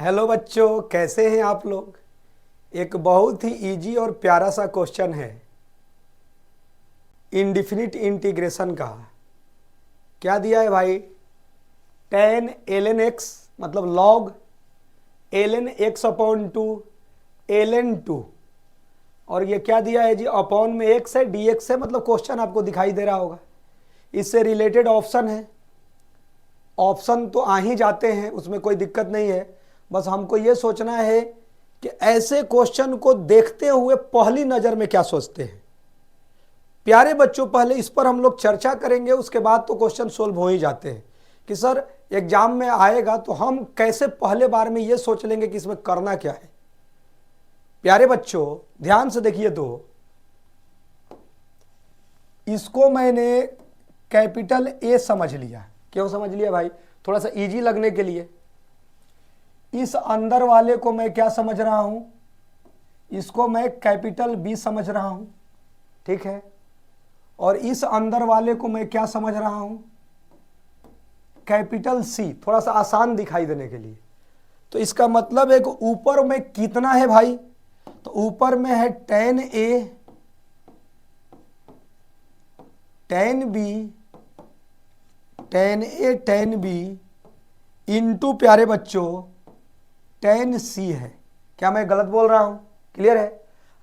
Hello बच्चों, कैसे हैं आप लोग। एक बहुत ही इजी और प्यारा सा क्वेश्चन है इंडिफिनिट इंटीग्रेशन का। क्या दिया है भाई, tan ln x मतलब log ln x upon 2 ln 2, और ये क्या दिया है जी, अपॉन में x है, dx है, मतलब क्वेश्चन आपको दिखाई दे रहा होगा। इससे रिलेटेड ऑप्शन है, ऑप्शन तो आ ही जाते हैं, उसमें कोई दिक्कत नहीं है। बस हमको ये सोचना है कि ऐसे क्वेश्चन को देखते हुए पहली नज़र में क्या सोचते हैं। प्यारे बच्चों, पहले इस पर हम लोग चर्चा करेंगे, उसके बाद तो क्वेश्चन सोल्व हो ही जाते हैं कि सर एग्जाम में आएगा तो हम कैसे पहले बार में ये सोच लेंगे कि इसमें करना क्या है। प्यारे बच्चों ध्यान से देखिए, तो इसको मैंने कैपिटल ए समझ लिया। क्यों समझ लिया भाई, थोड़ा सा इजी लगने के लिए। इस अंदर वाले को मैं क्या समझ रहा हूं, इसको मैं कैपिटल बी समझ रहा हूं, ठीक है। और इस अंदर वाले को मैं क्या समझ रहा हूं, कैपिटल सी, थोड़ा सा आसान दिखाई देने के लिए। तो इसका मतलब है कि ऊपर में कितना है भाई, तो ऊपर में है tan a tan b tan b into प्यारे बच्चों tan c है। क्या मैं गलत बोल रहा हूं, क्लियर है।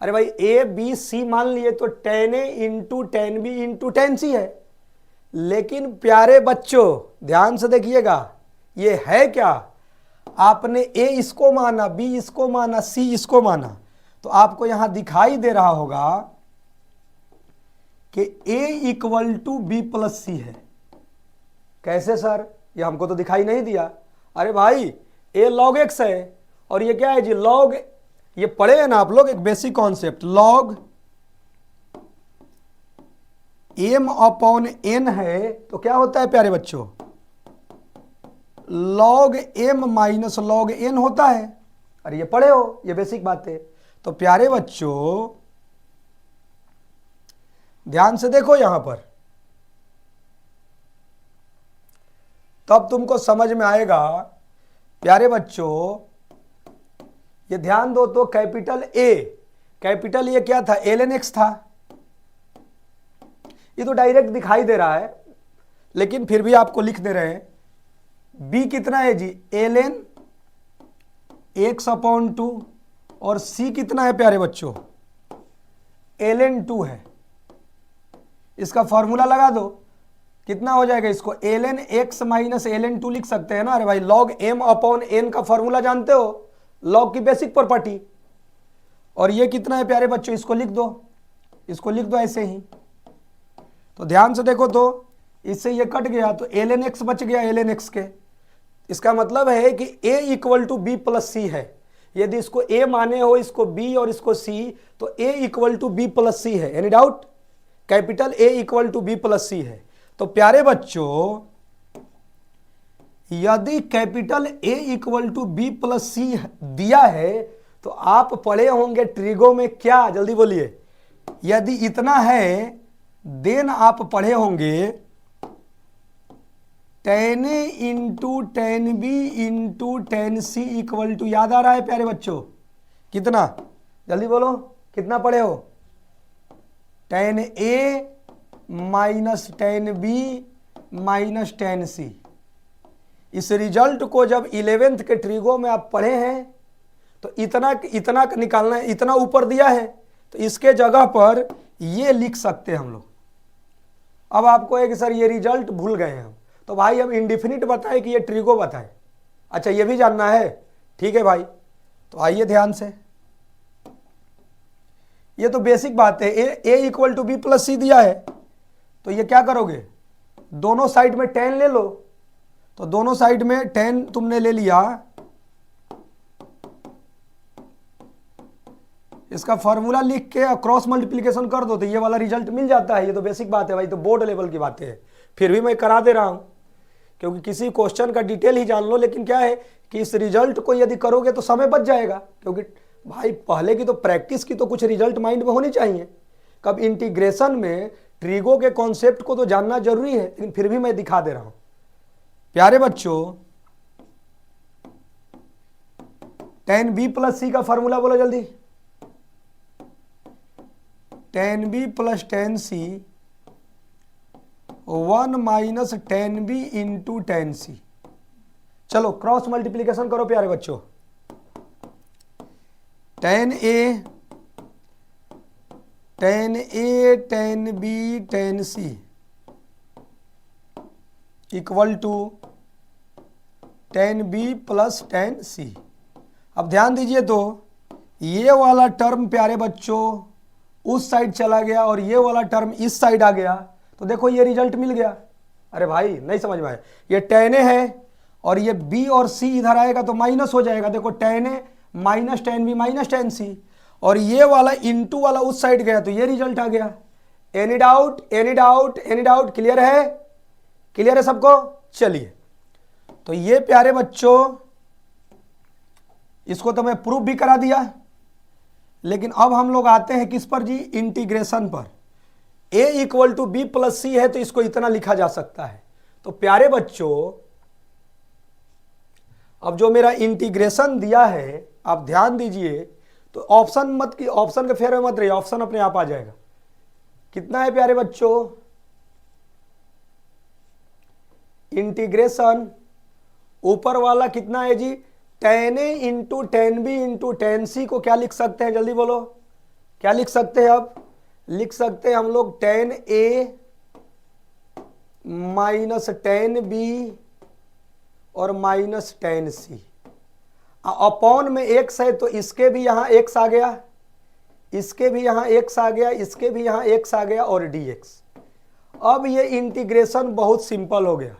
अरे भाई a b c मान लिए तो tan a into tan b into tan c है। लेकिन प्यारे बच्चों ध्यान से देखिएगा, ये है क्या, आपने a इसको माना, b इसको माना, c इसको माना, तो आपको यहां दिखाई दे रहा होगा कि a equal to B plus C है। कैसे सर, ये हमको तो दिखाई नहीं दिया। अरे भाई a log x है और ये क्या है जी, log, ये पढ़े हैं ना आप लोग एक basic concept, log m upon n है तो क्या होता है प्यारे बच्चों, log m minus log n होता है। अरे ये पढ़े हो, ये बेसिक बात है। तो प्यारे बच्चों ध्यान से देखो यहां पर, तब तुमको समझ में आएगा। प्यारे बच्चों ये ध्यान दो, तो कैपिटल ए क्या था, ln x था। ये तो डायरेक्ट दिखाई दे रहा है, लेकिन फिर भी आपको लिख दे रहे हैं। b कितना है जी, ln x अपॉन 2, और c कितना है प्यारे बच्चों, ln 2 है। इसका फॉर्मूला लगा दो, कितना हो जाएगा, इसको ln x माइनस ln 2 लिख सकते हैं ना। अरे भाई log m अपॉन n का फॉर्मूला जानते हो, log की बेसिक प्रॉपर्टी। और ये कितना है प्यारे बच्चों, इसको लिख दो, इसको लिख दो ऐसे ही। तो ध्यान से देखो, तो इससे ये कट गया तो ln x बच गया ln x के। इसका मतलब है कि a equal to B plus C है। यदि इसको a माने हो, इसको b और इसको c, तो a equal to B plus C है। Any doubt, capital A equal to B plus C है। तो प्यारे बच्चों यदि capital A equal to B plus C दिया है तो आप पढ़े होंगे ट्रिगो में क्या, जल्दी बोलिए। यदि इतना है देन आप पढ़े होंगे tan A into tan B into tan C equal to, याद आ रहा है प्यारे बच्चों, कितना, जल्दी बोलो कितना पढ़े हो, tan A minus tan B minus tan C। इस रिजल्ट को जब 11th के ट्रिगो में आप पढ़े हैं तो इतना का निकालना है, इतना ऊपर दिया है तो इसके जगह पर ये लिख सकते हैं हम लोग। अब आपको है कि सर ये रिजल्ट भूल गए हैं हम, तो भाई हम इंडिफिनिट बताए कि ये ट्रिगो बताए, अच्छा ये भी जानना है, ठीक है भाई। तो आइए ध्यान से, ये तो बेसिक बात है। a equal to B plus C दिया है तो ये क्या करोगे, दोनों साइड में tan ले लो। तो दोनों साइड में tan तुमने ले लिया, इसका फॉर्मूला लिख के क्रॉस मल्टीप्लिकेशन कर दो तो ये वाला रिजल्ट मिल जाता है। ये तो बेसिक बात है भाई, तो बोर्ड लेवल की बातें है, फिर भी मैं करा दे रहा हूं क्योंकि किसी क्वेश्चन का डिटेल ही जान लो। लेकिन क्या है कि इस रिजल्ट को यदि करोगे तो समय बच जाएगा, क्योंकि भाई पहले की तो प्रैक्टिस की तो कुछ रिजल्ट माइंड में होनी चाहिए। कब इंटीग्रेशन में ट्रिगो के कॉन्सेप्ट को तो जानना जरूरी है, लेकिन फिर भी मैं दिखा दे रहा हूं। प्यारे बच्चों tan b प्लस सी का फॉर्मूला बोलो जल्दी। tan b plus tan c 1 minus tan b into tan c। चलो क्रॉस मल्टीप्लीकेशन करो प्यारे बच्चों। tan a tan b tan c equal to tan b plus tan c। अब ध्यान दीजिए तो ये वाला टर्म प्यारे बच्चों उस साइड चला गया और ये वाला टर्म इस साइड आ गया, तो देखो ये रिजल्ट मिल गया। अरे भाई नहीं समझ में आया, ये tan a है और ये b और c इधर आएगा तो माइनस हो जाएगा। देखो tan a minus tan b minus tan c, और ये वाला इंटू वाला उस साइड गया तो ये रिजल्ट आ गया। Any doubt any doubt any doubt? Clear है? क्लियर है सबको? चलिए, तो ये प्यारे बच्चों इसको तो मैं प्रूफ भी करा दिया, लेकिन अब हम लोग आते हैं किस पर जी? इंटीग्रेशन पर। a equal to B plus C है तो इसको इतना लिखा जा सकता है। तो प्यारे बच्चों अब जो मेरा इंटीग्रेशन दिया है आप ध्यान दीजिए, तो ऑप्शन मत की, ऑप्शन के फेर में मत रहिए, ऑप्शन अपने आप आ जाएगा। कितना है प्यारे बच्चों? इंटीग्रेशन ऊपर वाला कितना है जी? tan a into tan b into tan c को क्या लिख सकते हैं? जल्दी बोलो, क्या लिख सकते हैं? अब लिख सकते हैं हम लोग tan a minus tan b और माइनस tan c। अपॉन में x है तो इसके भी यहां x आ गया, इसके भी यहां x आ गया, इसके भी यहां x आ गया और dx। अब ये इंटीग्रेशन बहुत सिंपल हो गया।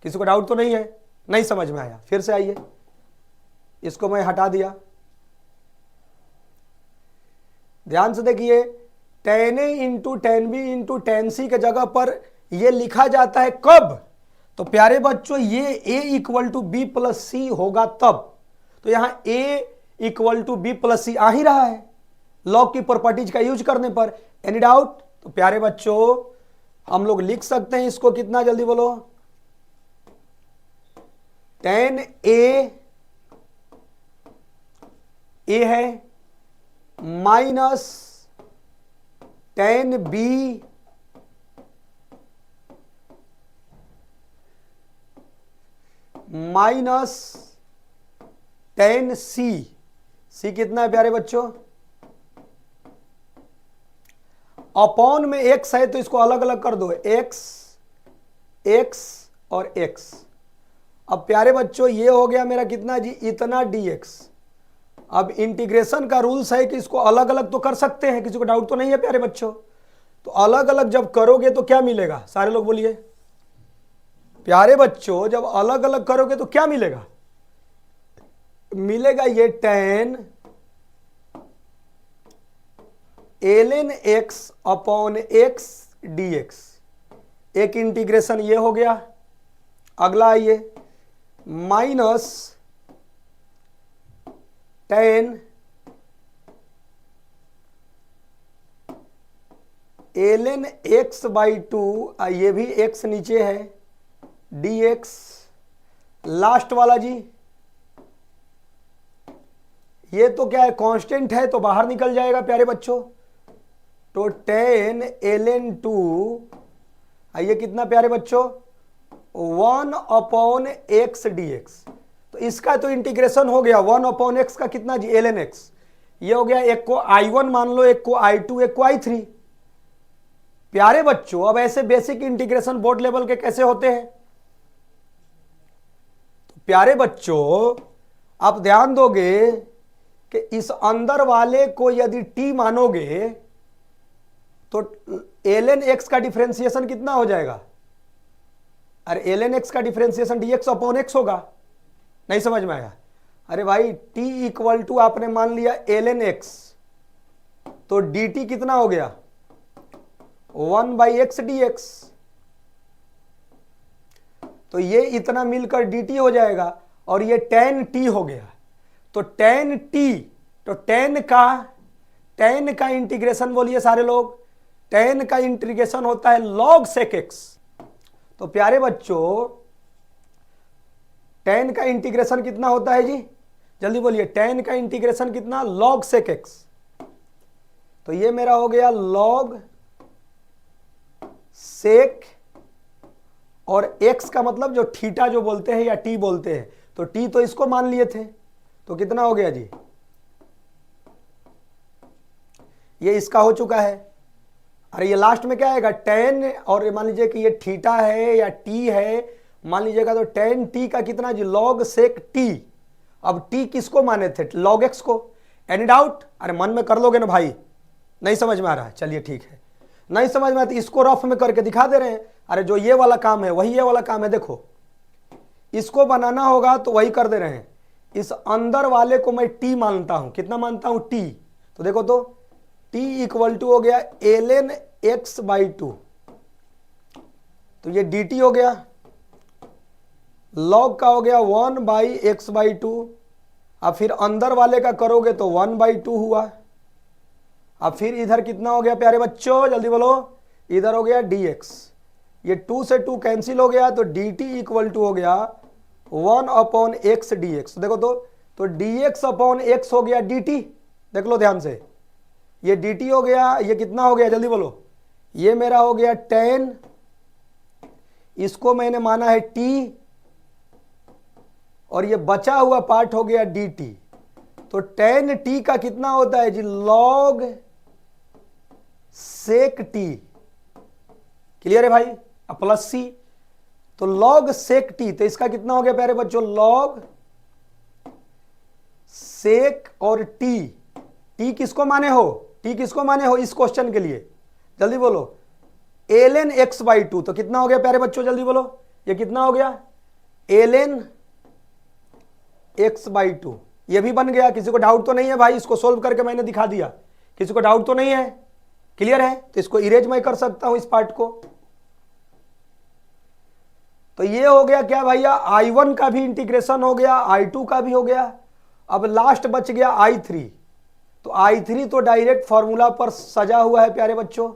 किसी को डाउट तो नहीं है? नहीं समझ में आया? फिर से आइए, इसको मैं हटा दिया, ध्यान से देखिए। tan a into tan b into tan c के जगह पर ये लिखा जाता है कब? तो प्यारे बच्चों ये a equal to B plus C होगा तब। तो यहां a equal to B plus C आ ही रहा है लॉग की प्रॉपर्टीज का यूज करने पर। Any doubt? तो प्यारे बच्चों हम लोग लिख सकते हैं इसको, कितना? जल्दी बोलो। tan a है minus tan b minus tan c। c कितना है प्यारे बच्चों? अपॉन में x है तो इसको अलग अलग कर दो, x x और x। अब प्यारे बच्चों ये हो गया मेरा कितना जी? इतना dx। अब इंटीग्रेशन का रूल्स है कि इसको अलग अलग तो कर सकते हैं, किसी को डाउट तो नहीं है प्यारे बच्चों? तो अलग अलग जब करोगे तो क्या मिलेगा? सारे लोग बोलिए प्यारे बच्चों, जब अलग अलग करोगे तो क्या मिलेगा? मिलेगा ये tan ln x upon x dx। एक इंटीग्रेशन ये हो गया। अगला आइए, minus tan ln x by 2, ये भी x नीचे है, dx। लास्ट वाला जी ये तो क्या है? कांस्टेंट है तो बाहर निकल जाएगा प्यारे बच्चों। तो tan ln 2 ये कितना प्यारे बच्चों? 1 अपॉन x dx। तो इसका तो इंटीग्रेशन हो गया 1 अपॉन x का कितना जी? ln x। ये हो गया, एक को I1 मान लो, एक को I2, एक को I3। प्यारे बच्चों अब ऐसे बेसिक इंटीग्रेशन बोर्ड लेवल के कैसे होते हैं? तो प्यारे बच्चों आप ध्यान दोगे कि इस अंदर वाले को यदि t मानोगे तो ln x का डिफरेंशिएशन कितना हो जाएगा? अरे ln x का डिफरेंशिएशन dx अपॉन x होगा। नहीं समझ में आया? अरे भाई t इक्वल टू आपने मान लिया ln x, तो dt कितना हो गया? 1 बाई एक्स dx। तो ये इतना मिलकर dt हो जाएगा और ये tan t हो गया। तो tan t, तो tan का इंटीग्रेशन बोलिए सारे लोग। tan का इंटीग्रेशन होता है log sec x। तो प्यारे बच्चों tan का इंटीग्रेशन कितना होता है जी? जल्दी बोलिए, tan का इंटीग्रेशन कितना, log sec x। तो ये मेरा हो गया log sec, और x का मतलब जो थीटा जो बोलते हैं या t बोलते हैं, तो t तो इसको मान लिए थे, तो कितना हो गया जी, ये इसका हो चुका है। अरे ये लास्ट में क्या आएगा, tan, और मान लीजिए कि ये थीटा है या t है, मान लीजिएगा, तो tan t का कितना जी, log sec t। अब t किसको माने थे, log x को। Any doubt? अरे मन में कर लोगे ना भाई, नहीं समझ में आ रहा है, चलिए ठीक है, नहीं समझ में आता इसको रफ में करके दिखा दे रहे हैं। अरे जो ये वाला काम है वही ये वाला काम है, देखो इसको बनाना होगा तो वही कर दे रहे हैं। इस अंदर वाले को मैं t मानता हूं, कितना मानता हूं, t। तो देखो तो t इक्वल टू हो गया ln x/2, तो ये dt हो गया, log का हो गया 1/x/2। अब फिर अंदर वाले का करोगे तो 1/2 हुआ। अब फिर इधर कितना हो गया प्यारे बच्चों, जल्दी बोलो, इधर हो गया dx, ये 2 से 2 कैंसिल हो गया, तो dt इक्वल टू हो गया 1/x dx। देखो तो dx/x हो गया dt, देख लो ध्यान से, ये dt हो गया, ये कितना हो गया जल्दी बोलो, ये मेरा हो गया tan, इसको मैंने माना है t, और ये बचा हुआ पार्ट हो गया dt। तो tan t का कितना होता है जी, log sec t। क्लियर है भाई, अब प्लस c, तो log sec t, तो इसका कितना हो गया प्यारे बच्चों, log sec और t किसको माने हो, t किसको माने हो इस क्वेश्चन के लिए, जल्दी बोलो, ln x/2। तो कितना हो गया प्यारे बच्चों, जल्दी बोलो, ये कितना हो गया, ln x/2। ये भी बन गया, किसी को डाउट तो नहीं है भाई, इसको सोल्व करके मैंने दिखा दिया, किसी को डाउट तो नहीं है, क्लियर है, तो इसको इरेज मैं कर सकता हूं इस पार्ट को। तो ये हो गया क्या भैया, I1 का भी इंटीग्रेशन हो गया, I2 का भी हो गया। अब लास्ट बच गया I3, तो I3 तो डायरेक्ट फॉर्मूला पर सजा हुआ है प्यारे बच्चों।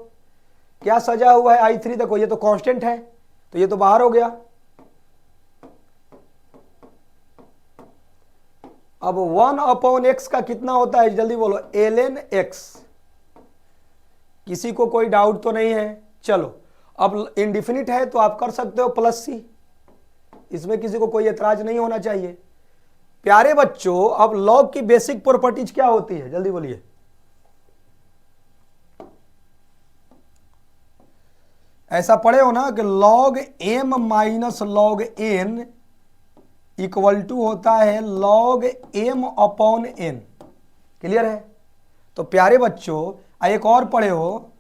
क्या सजा हुआ है I3, देखो ये तो कांस्टेंट है, तो ये तो बाहर हो गया। अब 1/x का कितना होता है जल्दी बोलो, ln x। किसी को कोई डाउट तो नहीं है, चलो अब इंडिफिनिट है तो आप कर सकते हो प्लस c, इसमें किसी को कोई एतराज नहीं होना चाहिए। प्यारे बच्चों अब log की बेसिक प्रॉपर्टीज क्या होती है, जल्दी बोलिए, ऐसा पढ़े हो ना कि log m minus log n equal to होता है log m/n। क्लियर है? तो प्यारे बच्चों एक और पढ़े हो,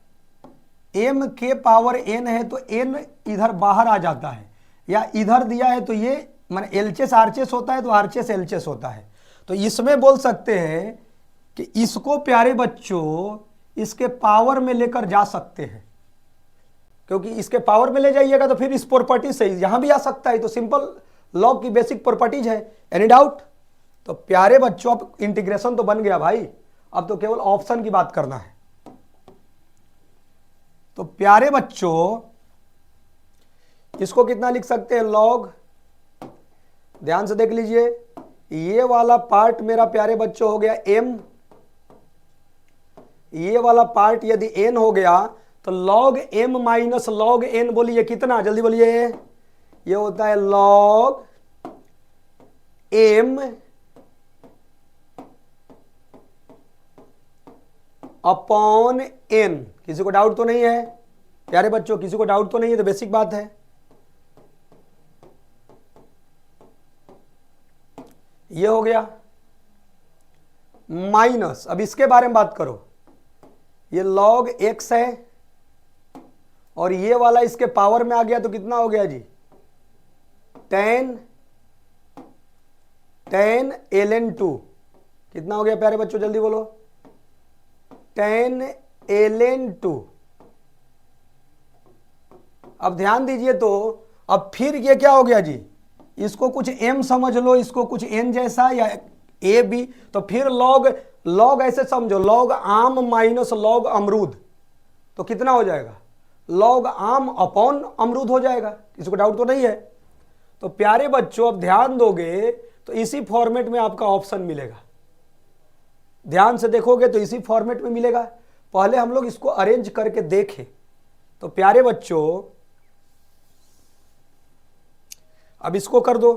m के पावर n है तो n इधर बाहर आ जाता है, या इधर दिया है तो ये माने एलचेस आरचेस होता है तो आरचेस एलचेस होता है। तो इसमें बोल सकते हैं कि इसको प्यारे बच्चों इसके पावर में लेकर जा सकते हैं, क्योंकि इसके पावर में ले जाइएगा तो फिर इस प्रॉपर्टी से यहां भी आ सकता है, तो सिंपल लॉग की बेसिक प्रॉपर्टीज है। Any doubt? तो प्यारे बच्चों अब इंटीग्रेशन तो बन गया भाई, अब तो केवल ऑप्शन की बात करना है। तो प्यारे बच्चों इसको कितना लिख सकते हैं, लॉग, ध्यान से देख लीजिए, ये वाला पार्ट मेरा प्यारे बच्चों हो गया m, ये वाला पार्ट यदि n हो गया तो log m minus log n, बोलिए कितना, जल्दी बोलिए, ये होता है log m अपॉन n। किसी को डाउट तो नहीं है प्यारे बच्चों, किसी को डाउट तो नहीं है, तो बेसिक बात है। ये हो गया माइनस, अब इसके बारे में बात करो, ये log x है और ये वाला इसके पावर में आ गया तो कितना हो गया जी, tan ln 2। कितना हो गया प्यारे बच्चों, जल्दी बोलो, tan ln 2। अब ध्यान दीजिए, तो अब फिर ये क्या हो गया जी, इसको कुछ m समझ लो, इसको कुछ n जैसा या a b, तो फिर log ऐसे समझो, log आम माइनस log अमरूद, तो कितना हो जाएगा, log आम अपॉन अमरूद हो जाएगा। किसी को डाउट तो नहीं है? तो प्यारे बच्चों अब ध्यान दोगे तो इसी फॉर्मेट में आपका ऑप्शन मिलेगा, ध्यान से देखोगे तो इसी फॉर्मेट में मिलेगा। पहले हम लोग इसको अरेंज करके देखें। तो प्यारे बच्चों अब इसको कर दो।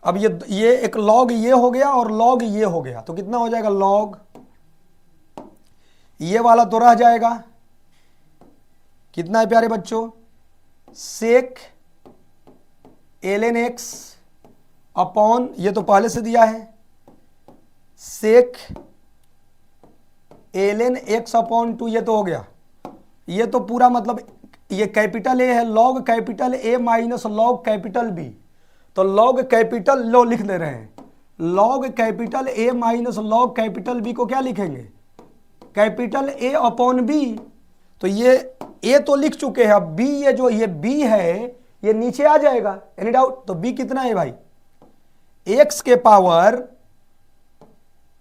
अब ये एक लॉग ये हो गया और लॉग ये हो गया, तो कितना हो जाएगा, लॉग ये वाला तो रह जाएगा, कितना है प्यारे बच्चों, सेक ln x अपॉन, ये तो पहले से दिया है, सेक ln x अपॉन 2, ये तो हो गया। ये तो पूरा मतलब ये कैपिटल ए है, log capital A minus log capital B, तो लॉग कैपिटल लो लिख दे रहे हैं, log capital A minus log capital B को क्या लिखेंगे, कैपिटल ए अपॉन बी। तो ये ए तो लिख चुके हैं, अब बी, ये जो ये बी है ये नीचे आ जाएगा, एनी डाउट। तो बी कितना है भाई, एक्स के पावर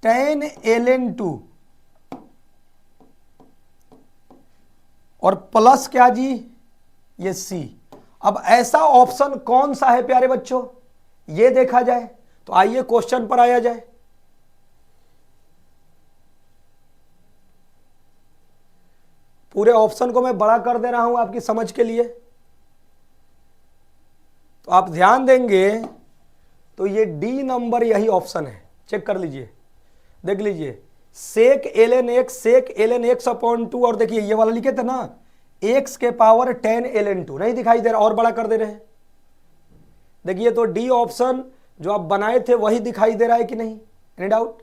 10 ln 2 और प्लस क्या जी, ये सी। अब ऐसा ऑप्शन कौन सा है प्यारे बच्चों, ये देखा जाए। तो आइए क्वेश्चन पर आया जाए। पूरे ऑप्शन को मैं बड़ा कर दे रहा हूं आपकी समझ के लिए, तो आप ध्यान देंगे तो ये डी नंबर यही ऑप्शन है, चेक कर लीजिए, देख लीजिए, सेक ln x अपॉन 2, और देखिए ये वाला लिखे थे ना, x के पावर 10 ln 2, नहीं दिखाई दे रहा, और बड़ा कर दे रहे हैं। देखिए तो डी ऑप्शन जो आप बनाए थे वही दिखाई दे रहा है कि नहीं, एनी डाउट,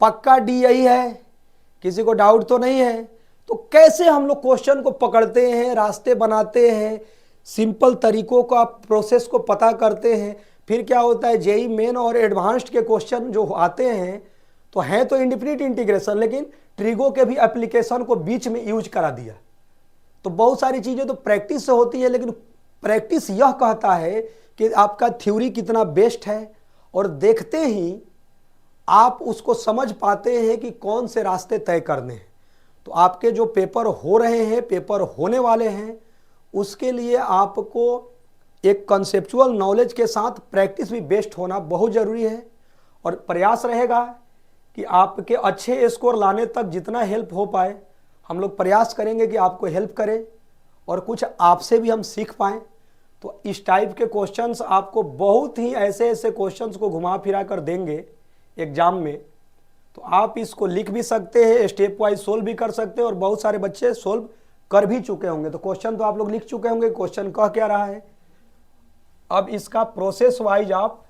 पक्का डी यही है, किसी को डाउट तो नहीं है। तो कैसे हम लोग क्वेश्चन को पकड़ते हैं, रास्ते बनाते हैं, सिंपल तरीकों का प्रोसेस को पता करते हैं, फिर क्या होता है जेई मेन और एडवांस्ड के क्वेश्चन जो आते हैं तो हैं तो इंडिफिनिट इंटीग्रेशन, लेकिन ट्रिगो के भी एप्लीकेशन को बीच में यूज करा दिया। तो बहुत सारी चीजें तो प्रैक्टिस से होती है, लेकिन प्रैक्टिस यह कहता है कि आपका थ्योरी कितना बेस्ट है, और देखते ही आप उसको समझ पाते हैं कि कौन से रास्ते तय करने हैं। तो आपके जो पेपर हो रहे हैं, पेपर होने वाले हैं, उसके लिए आपको एक कंसेप्चुअल नॉलेज के साथ प्रैक्टिस भी बेस्ट होना बहुत ज़रूरी है। और प्रयास रहेगा कि आपके अच्छे स्कोर लाने तक जितना हेल्प हो पाए हम लोग प्रयास करेंगे कि आपको हेल्प करें, और कुछ आपसे भी हम सीख पाएँ। तो इस टाइप के क्वेश्चंस आपको बहुत ही ऐसे ऐसे क्वेश्चंस को घुमा फिरा कर देंगे एग्जाम में, तो आप इसको लिख भी सकते हैं, स्टेप वाइज सोल्व भी कर सकते हैं, और बहुत सारे बच्चे सोल्व कर भी चुके होंगे। तो क्वेश्चन तो आप लोग लिख चुके होंगे, क्वेश्चन कह क्या रहा है। अब इसका प्रोसेस वाइज आप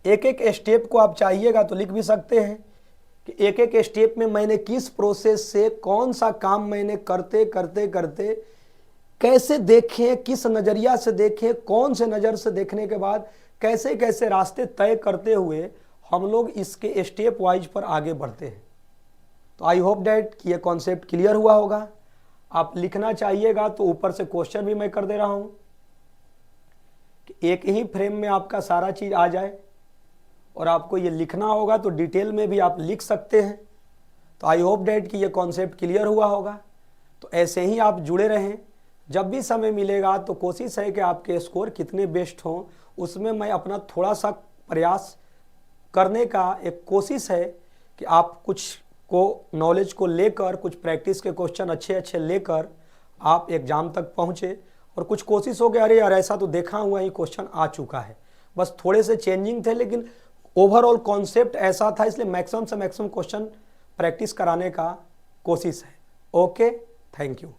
एक एक स्टेप को आप चाहिएगा तो लिख भी सकते हैं कि एक एक स्टेप में मैंने किस प्रोसेस से कौन सा काम मैंने करते करते करते कैसे देखें, किस नज़रिया से देखें, कौन से नज़र से देखने के बाद कैसे कैसे रास्ते तय करते हुए हम लोग इसके स्टेप वाइज पर आगे बढ़ते हैं। तो आई होप डैट कि ये कॉन्सेप्ट क्लियर हुआ होगा। आप लिखना चाहिएगा तो ऊपर से क्वेश्चन भी मैं कर दे रहा हूँ कि एक ही फ्रेम में आपका सारा चीज़ आ जाए, और आपको ये लिखना होगा तो डिटेल में भी आप लिख सकते हैं। तो आई होप डैट कि ये कॉन्सेप्ट क्लियर हुआ होगा। तो ऐसे ही आप जुड़े रहें, जब भी समय मिलेगा तो कोशिश है कि आपके स्कोर कितने बेस्ट हों, उसमें मैं अपना थोड़ा सा प्रयास करने का एक कोशिश है कि आप कुछ को नॉलेज को लेकर, कुछ प्रैक्टिस के क्वेश्चन अच्छे अच्छे लेकर आप एग्ज़ाम तक पहुँचे। और कुछ कोशिश हो गया, अरे यार ऐसा तो देखा हुआ ही क्वेश्चन आ चुका है, बस थोड़े से चेंजिंग थे, लेकिन ओवरऑल कॉन्सेप्ट ऐसा था, इसलिए मैक्सिमम से मैक्सिमम क्वेश्चन प्रैक्टिस कराने का कोशिश है। Okay, thank you.